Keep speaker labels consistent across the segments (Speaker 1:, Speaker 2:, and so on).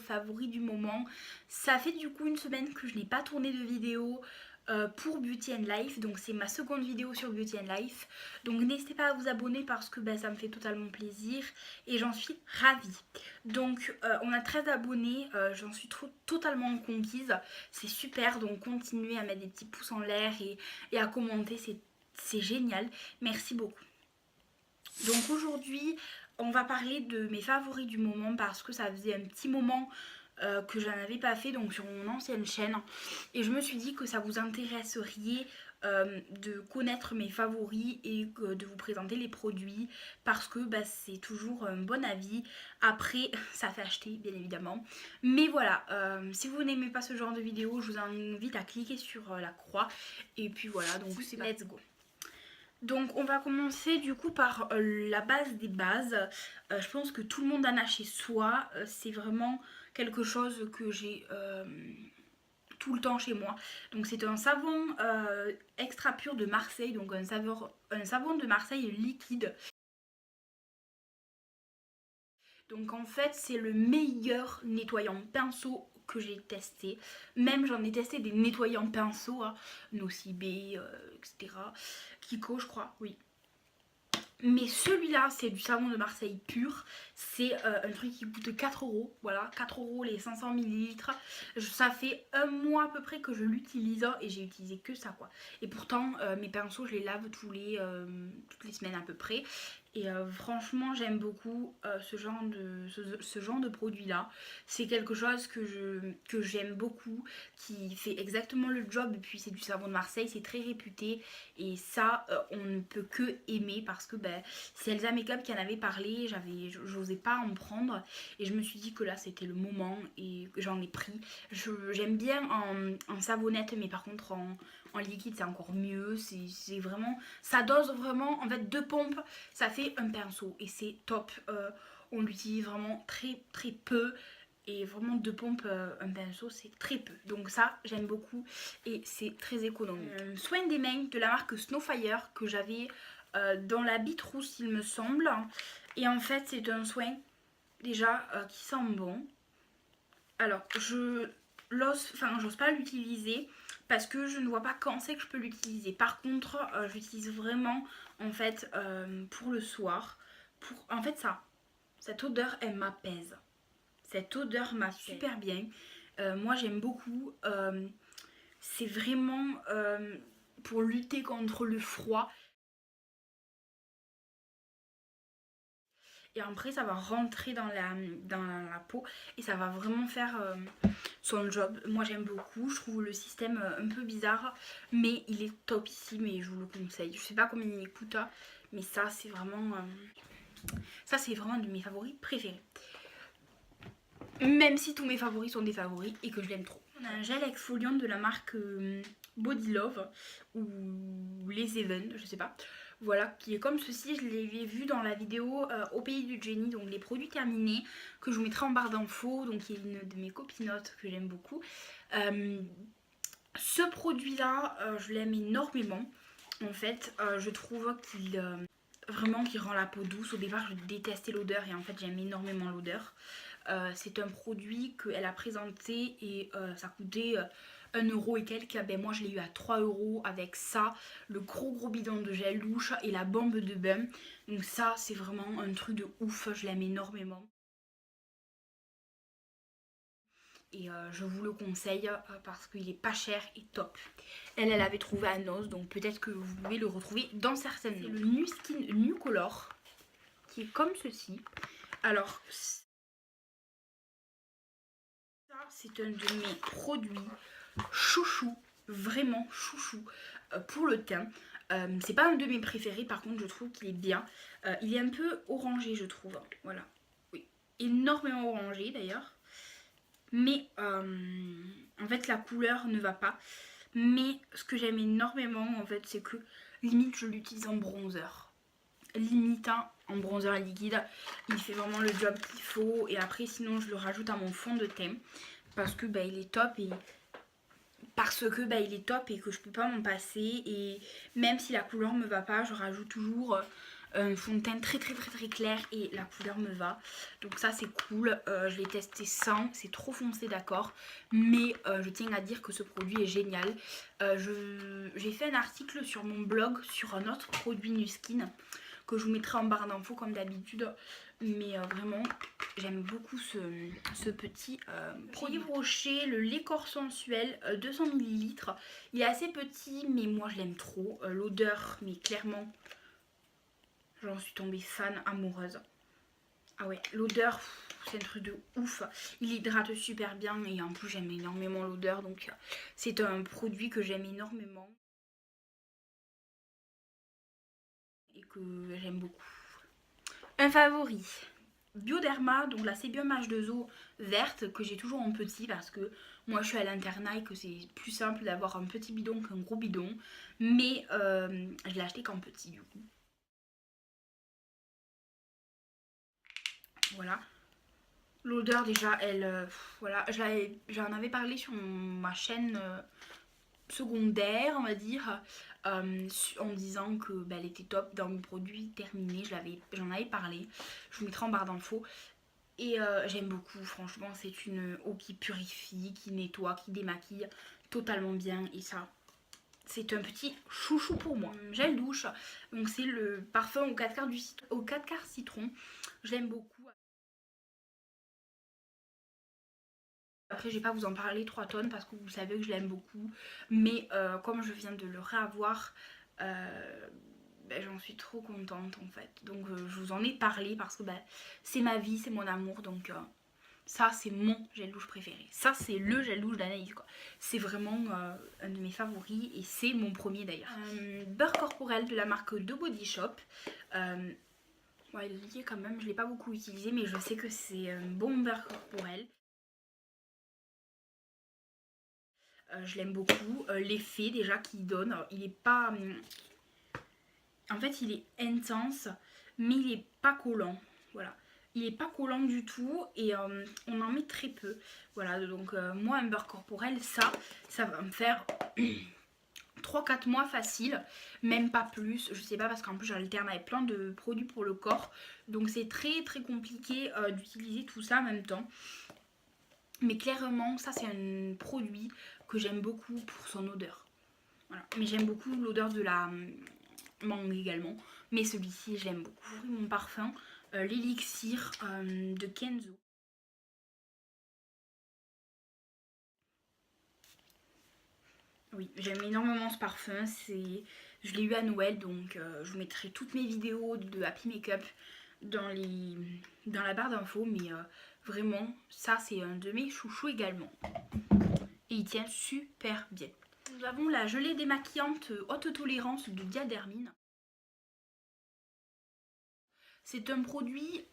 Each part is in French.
Speaker 1: favori du moment. Ça fait du coup une semaine que je n'ai pas tourné de vidéo pour Beauty and Life, donc c'est ma seconde vidéo sur Beauty and Life, donc n'hésitez pas à vous abonner parce que ça me fait totalement plaisir et j'en suis ravie. Donc on a 13 abonnés, j'en suis totalement conquise, c'est super, donc continuez à mettre des petits pouces en l'air et à commenter, c'est génial, merci beaucoup. Donc aujourd'hui on va parler de mes favoris du moment parce que ça faisait un petit moment que je n'en avais pas fait donc sur mon ancienne chaîne et je me suis dit que ça vous intéresserait de connaître mes favoris et de vous présenter les produits parce que c'est toujours un bon avis. Après ça fait acheter bien évidemment, mais voilà, si vous n'aimez pas ce genre de vidéo je vous invite à cliquer sur la croix et puis voilà, donc c'est let's go. Donc on va commencer du coup par la base des bases. Je pense que tout le monde en a chez soi. C'est vraiment quelque chose que j'ai tout le temps chez moi. Donc c'est un savon extra pur de Marseille. Donc un savon de Marseille liquide. Donc en fait c'est le meilleur nettoyant pinceau que j'ai testé. Même j'en ai testé des nettoyants pinceaux, hein, Nocibé, etc. Kiko je crois, oui. Mais celui-là, c'est du savon de Marseille pur. C'est un truc qui coûte 4 euros. Voilà, 4 euros les 500 millilitres. Ça fait un mois à peu près que je l'utilise et j'ai utilisé que ça quoi. Et pourtant, mes pinceaux, je les lave toutes les semaines à peu près. Et franchement, j'aime beaucoup ce genre de produit-là. C'est quelque chose que j'aime beaucoup, qui fait exactement le job. Et puis c'est du savon de Marseille, c'est très réputé. Et ça, on ne peut que aimer parce que c'est Elsa Makeup qui en avait parlé. J'osais pas en prendre. Et je me suis dit que là, c'était le moment et j'en ai pris. J'aime bien en savonnette, mais par contre en liquide c'est encore mieux. C'est vraiment, ça dose vraiment, en fait 2 pompes ça fait un pinceau et c'est top. On l'utilise vraiment très très peu et vraiment 2 pompes un pinceau c'est très peu, donc ça j'aime beaucoup et c'est très économique. Soin des mains de la marque Snowfire que j'avais dans la bite rousse il me semble, et en fait c'est un soin déjà qui sent bon. Alors j'ose pas l'utiliser parce que je ne vois pas quand c'est que je peux l'utiliser. Par contre, j'utilise vraiment en fait pour le soir. En fait cette odeur elle m'apaise. Cette odeur m'a super bien. Moi j'aime beaucoup. C'est vraiment pour lutter contre le froid. Et après ça va rentrer dans la peau et ça va vraiment faire son job. Moi j'aime beaucoup, je trouve le système un peu bizarre mais il est topissime et je vous le conseille. Je sais pas combien il coûte mais ça c'est vraiment un de mes favoris préférés. Même si tous mes favoris sont des favoris et que je l'aime trop. On a un gel exfoliant de la marque Body Love ou Les Even, je sais pas. Voilà, qui est comme ceci, je l'avais vu dans la vidéo Au pays du Jenny, donc les produits terminés, que je vous mettrai en barre d'infos, donc qui est une de mes copinotes que j'aime beaucoup. Ce produit-là, je l'aime énormément. En fait, je trouve qu'il vraiment qui rend la peau douce. Au départ, je détestais l'odeur et en fait, j'aime énormément l'odeur. C'est un produit qu'elle a présenté et ça coûtait 1 euro et quelques. Moi je l'ai eu à 3 euros avec ça, le gros bidon de gel douche et la bombe de bain. Donc ça c'est vraiment un truc de ouf, je l'aime énormément. Et je vous le conseille parce qu'il est pas cher et top. Elle avait trouvé à Noz, donc peut-être que vous pouvez le retrouver dans certaines. C'est le Nu Skin New Color qui est comme ceci. Alors c'est un de mes produits chouchou, vraiment chouchou pour le teint. C'est pas un de mes préférés, par contre je trouve qu'il est bien. Il est un peu orangé je trouve, voilà. Oui, énormément orangé d'ailleurs. Mais en fait la couleur ne va pas. Mais ce que j'aime énormément en fait c'est que limite je l'utilise en bronzer. Limite en bronzer liquide, il fait vraiment le job qu'il faut. Et après sinon je le rajoute à mon fond de teint parce que il est top et il est top et que je peux pas m'en passer. Et même si la couleur me va pas, je rajoute toujours un fond de teint très clair et la couleur me va. Donc ça c'est cool. Je l'ai testé sans, c'est trop foncé d'accord. Mais je tiens à dire que ce produit est génial. J'ai fait un article sur mon blog sur un autre produit Nuskin que je vous mettrai en barre d'infos comme d'habitude. Mais vraiment, j'aime beaucoup ce petit produit. Yves Rocher, le lait corps sensuel, 200 ml. Il est assez petit, mais moi je l'aime trop. L'odeur, mais clairement, j'en suis tombée fan, amoureuse. Ah ouais, l'odeur, c'est un truc de ouf. Il hydrate super bien et en plus j'aime énormément l'odeur. Donc c'est un produit que j'aime énormément. Et que j'aime beaucoup. Un favori. Bioderma, donc la Sébium H2O verte que j'ai toujours en petit parce que moi je suis à l'internat et que c'est plus simple d'avoir un petit bidon qu'un gros bidon. Mais je l'ai acheté qu'en petit du coup. Voilà. L'odeur déjà, elle, voilà, j'en avais parlé sur ma chaîne secondaire, on va dire, en disant que bah, elle était top dans mon produit terminé. J'en avais parlé. Je vous mettrai en barre d'infos. Et j'aime beaucoup, franchement, c'est une eau qui purifie, qui nettoie, qui démaquille totalement bien. Et ça, c'est un petit chouchou pour moi. Gel douche, donc c'est le parfum au 4 quarts, au 4 quarts citron. Je l'aime beaucoup. Après, je vais pas vous en parler 3 tonnes parce que vous savez que je l'aime beaucoup. Mais comme je viens de le réavoir, ben, j'en suis trop contente en fait. Donc je vous en ai parlé parce que ben, c'est ma vie, c'est mon amour. Donc ça, c'est mon gel douche préféré. Ça, c'est le gel douche d'Anaïs, quoi. C'est vraiment un de mes favoris et c'est mon premier d'ailleurs. Beurre corporel de la marque The Body Shop. Ouais, le liquide quand même, je l'ai pas beaucoup utilisé, mais je sais que c'est un bon beurre corporel. Je l'aime beaucoup. L'effet déjà qu'il donne, alors, il est pas... en fait, il est intense, mais il est pas collant. Voilà. Il est pas collant du tout et on en met très peu. Voilà, donc moi, un beurre corporel, ça va me faire 3-4 mois facile, même pas plus. Je sais pas parce qu'en plus j'alterne avec plein de produits pour le corps. Donc c'est très compliqué d'utiliser tout ça en même temps. Mais clairement, ça c'est un produit que j'aime beaucoup pour son odeur. Voilà. Mais j'aime beaucoup l'odeur de la mangue également. Mais celui-ci, j'aime beaucoup. Mon parfum, l'élixir de Kenzo. Oui, j'aime énormément ce parfum. Je l'ai eu à Noël, donc je vous mettrai toutes mes vidéos de Happy Makeup dans la barre d'infos. Mais vraiment, ça c'est un de mes chouchous également. Et il tient super bien. Nous avons la gelée démaquillante haute tolérance de Diadermine. C'est un produit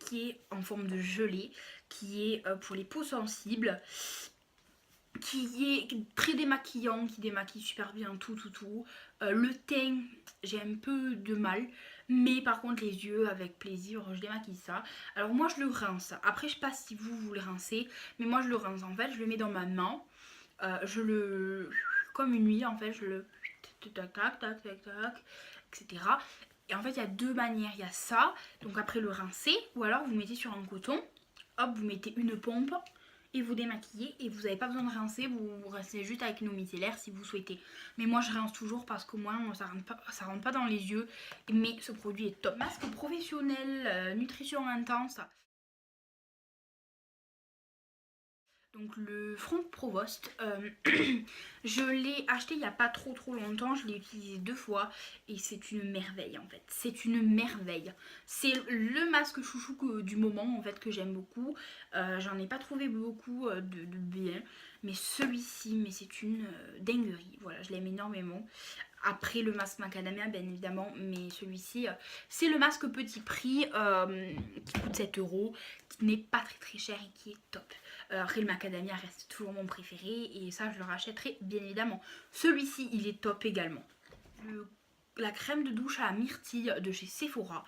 Speaker 1: qui est en forme de gelée, qui est pour les peaux sensibles, qui est très démaquillant, qui démaquille super bien tout. Le teint, j'ai un peu de mal, mais par contre les yeux, avec plaisir, je démaquille ça. Alors moi je le rince, après je sais pas si vous le rincez, mais moi je le rince en fait, je le mets dans ma main, je le... comme une huile en fait, je le... tac, etc. Et en fait, il y a deux manières. Il y a ça, donc après le rincer, ou alors vous mettez sur un coton, hop, vous mettez une pompe et vous démaquillez. Et vous n'avez pas besoin de rincer, vous rincez juste avec une eau micellaire si vous souhaitez. Mais moi, je rince toujours parce qu'au moins, ça rentre pas dans les yeux. Mais ce produit est top. Masque professionnel, nutrition intense. Donc le Front Provost, je l'ai acheté il n'y a pas trop longtemps, je l'ai utilisé 2 fois et c'est une merveille en fait, c'est une merveille. C'est le masque chouchou du moment en fait que j'aime beaucoup, j'en ai pas trouvé beaucoup de bien, mais celui-ci, mais c'est une dinguerie, voilà, je l'aime énormément. Après le masque macadamia bien évidemment, mais celui-ci c'est le masque petit prix qui coûte 7 €, qui n'est pas très cher et qui est top. Après le macadamia reste toujours mon préféré et ça je le rachèterai bien évidemment. Celui-ci il est top également. La crème de douche à la myrtille de chez Sephora.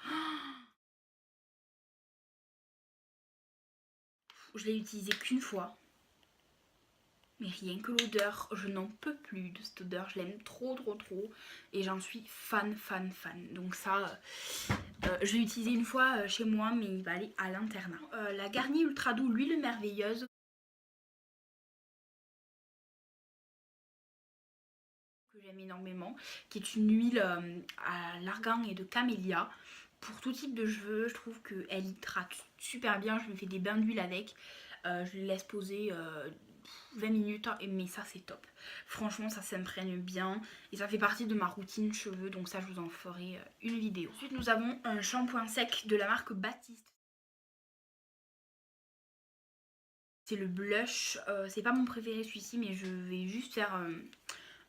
Speaker 1: Je l'ai utilisé qu'une fois. Mais rien que l'odeur, je n'en peux plus de cette odeur, je l'aime trop trop trop et j'en suis fan. Donc ça, je l'ai utilisé une fois chez moi mais il va aller à l'internat. La Garnier Ultra Doux, l'huile merveilleuse. Que j'aime énormément, qui est une huile à l'argan et de camélia. Pour tout type de cheveux, je trouve qu'elle hydrate super bien, je me fais des bains d'huile avec. Je les laisse poser 20 minutes, mais ça c'est top. Franchement ça s'imprègne bien et ça fait partie de ma routine cheveux, donc ça je vous en ferai une vidéo. Ensuite nous avons un shampoing sec de la marque Baptiste. C'est le blush, c'est pas mon préféré celui-ci mais je vais juste faire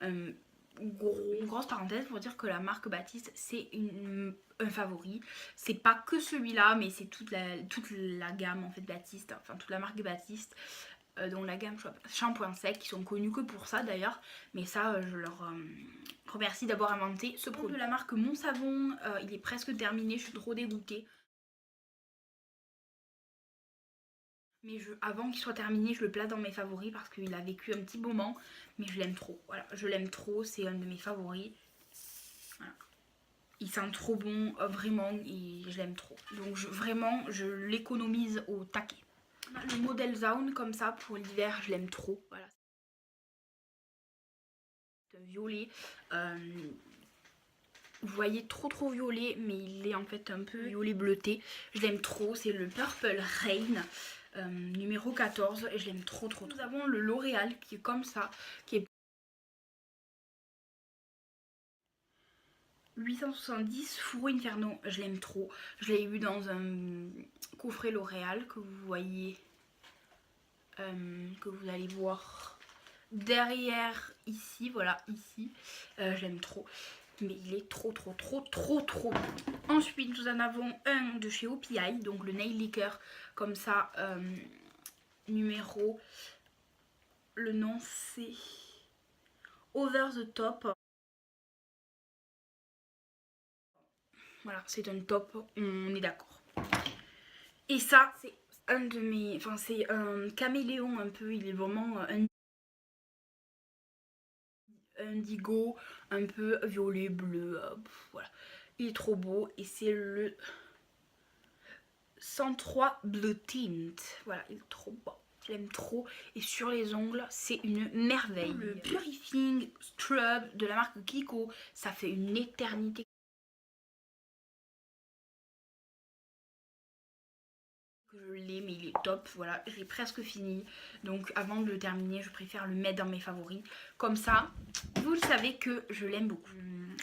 Speaker 1: une grosse parenthèse pour dire que la marque Baptiste c'est un favori. C'est pas que celui-là mais c'est toute la gamme en fait Baptiste, enfin toute la marque Baptiste. Dont la gamme shampoing sec qui sont connus que pour ça d'ailleurs, mais ça je leur remercie d'avoir inventé ce produit. De la marque Mon Savon, il est presque terminé, je suis trop dégoûtée. Mais avant qu'il soit terminé, je le place dans mes favoris parce qu'il a vécu un petit moment, mais je l'aime trop. Voilà, je l'aime trop, c'est un de mes favoris. Voilà. Il sent trop bon, vraiment, et je l'aime trop. Donc vraiment, je l'économise au taquet. Le modèle Zaun comme ça pour l'hiver, je l'aime trop. Voilà. Violet. Vous voyez trop violet, mais il est en fait un peu violet bleuté. Je l'aime trop, c'est le Purple Rain numéro 14 et je l'aime trop. Nous avons le L'Oréal qui est comme ça, qui est 870 Fourreau Inferno, je l'aime trop. Je l'ai eu dans un coffret L'Oréal que vous voyez, que vous allez voir derrière ici, voilà ici. Je l'aime trop. Mais il est trop bon. Ensuite nous en avons un de chez OPI, donc le Nail Liquor comme ça, numéro, le nom c'est Over the Top. Voilà, c'est un top, on est d'accord. Et ça c'est un de mes, enfin c'est un caméléon un peu, il est vraiment un indigo, un peu violet, bleu, voilà. Il est trop beau et c'est le 103 Blue Tint. Voilà, il est trop beau. Je l'aime trop. Et sur les ongles, c'est une merveille. Le Purifying Scrub de la marque Kiko, ça fait une éternité. Je l'ai, mais il est top. Voilà, j'ai presque fini. Donc avant de le terminer, je préfère le mettre dans mes favoris. Comme ça, vous le savez que je l'aime beaucoup.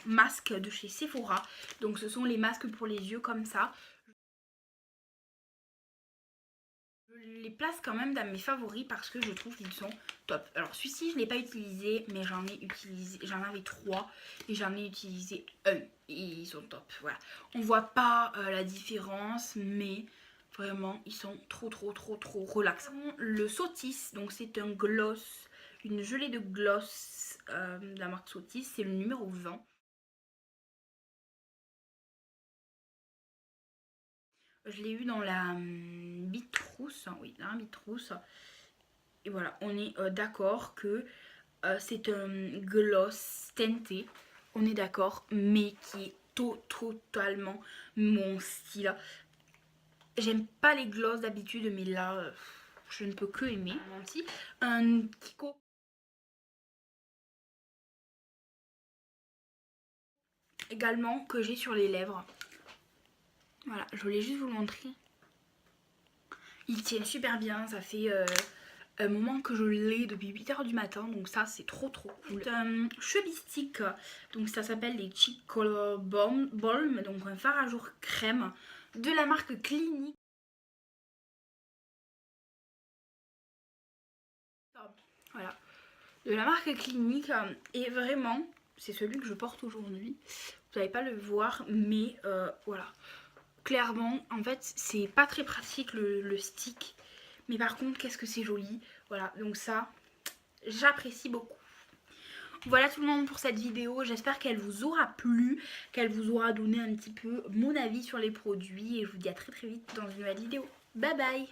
Speaker 1: Masque de chez Sephora. Donc ce sont les masques pour les yeux comme ça. Je les place quand même dans mes favoris parce que je trouve qu'ils sont top. Alors celui-ci je ne l'ai pas utilisé, mais j'en avais 3 et j'en ai utilisé un et ils sont top. Voilà, on voit pas la différence, mais vraiment ils sont trop relaxants. Le Sotis, donc c'est un gloss, une gelée de gloss de la marque Sotis, c'est le numéro 20. Je l'ai eu dans la Bitrousse, oui, dans la Bitrousse. Et voilà, on est d'accord que c'est un gloss teinté, on est d'accord, mais qui est totalement mon style. J'aime pas les gloss d'habitude, mais là, je ne peux que aimer. Un Kiko. Également que j'ai sur les lèvres. Voilà, je voulais juste vous montrer. Il tient super bien, ça fait un moment que je l'ai depuis 8 h du matin, donc ça c'est trop cool. C'est un cheville-stick, donc ça s'appelle les Cheek Color Balm, donc un fard à jour crème de la marque Clinique. Voilà, de la marque Clinique, et vraiment c'est celui que je porte aujourd'hui. Vous n'allez pas le voir, mais voilà. Clairement, en fait, c'est pas très pratique le stick. Mais par contre, qu'est-ce que c'est joli. Voilà, donc ça, j'apprécie beaucoup. Voilà tout le monde pour cette vidéo. J'espère qu'elle vous aura plu, qu'elle vous aura donné un petit peu mon avis sur les produits. Et je vous dis à très vite dans une nouvelle vidéo. Bye bye!